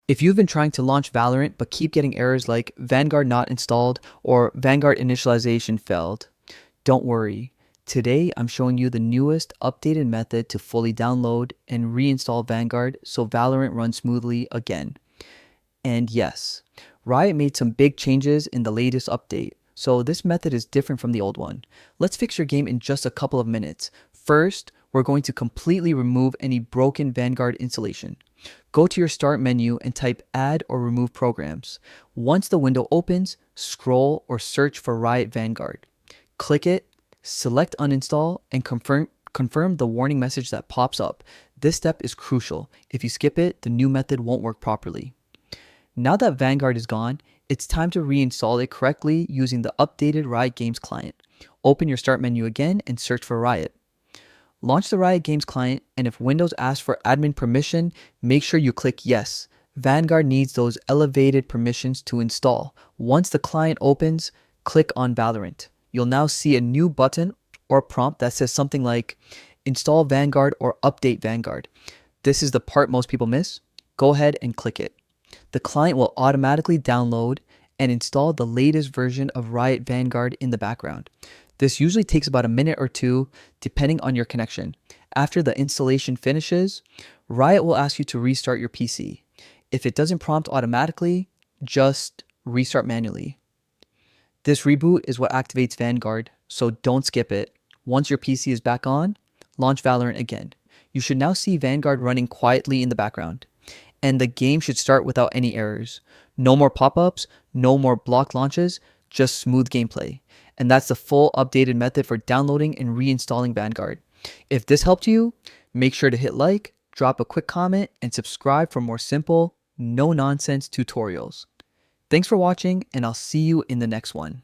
If you've been trying to launch Valorant but keep getting errors like Vanguard not installed or Vanguard initialization failed, don't worry. Today I'm showing you the newest updated method to fully download and reinstall Vanguard so Valorant runs smoothly again. And yes, Riot made some big changes in the latest update, so this method is different from the old one. Let's fix your game in just a couple of minutes. First, we're going to completely remove any broken Vanguard installation. Go to your start menu and type add or remove programs. Once the window opens, scroll or search for Riot Vanguard. Click it, select uninstall, and confirm the warning message that pops up. This step is crucial. If you skip it, the new method won't work properly. Now that Vanguard is gone, it's time to reinstall it correctly using the updated Riot Games client. Open your start menu again and search for Riot. Launch the Riot Games client, and if Windows asks for admin permission, make sure you click yes. Vanguard needs those elevated permissions to install. Once the client opens, click on Valorant. You'll now see a new button or prompt that says something like install Vanguard or update Vanguard. This is the part most people miss. Go ahead and click it. The client will automatically download and install the latest version of Riot Vanguard in the background. This usually takes about a minute or two, depending on your connection. After the installation finishes, Riot will ask you to restart your PC. If it doesn't prompt automatically, just restart manually. This reboot is what activates Vanguard, so don't skip it. Once your PC is back on, launch Valorant again. You should now see Vanguard running quietly in the background, and the game should start without any errors. No more pop-ups, no more blocked launches, just smooth gameplay. And that's the full updated method for downloading and reinstalling Vanguard. If this helped you, make sure to hit like, drop a quick comment, and subscribe for more simple, no-nonsense tutorials. Thanks for watching, and I'll see you in the next one.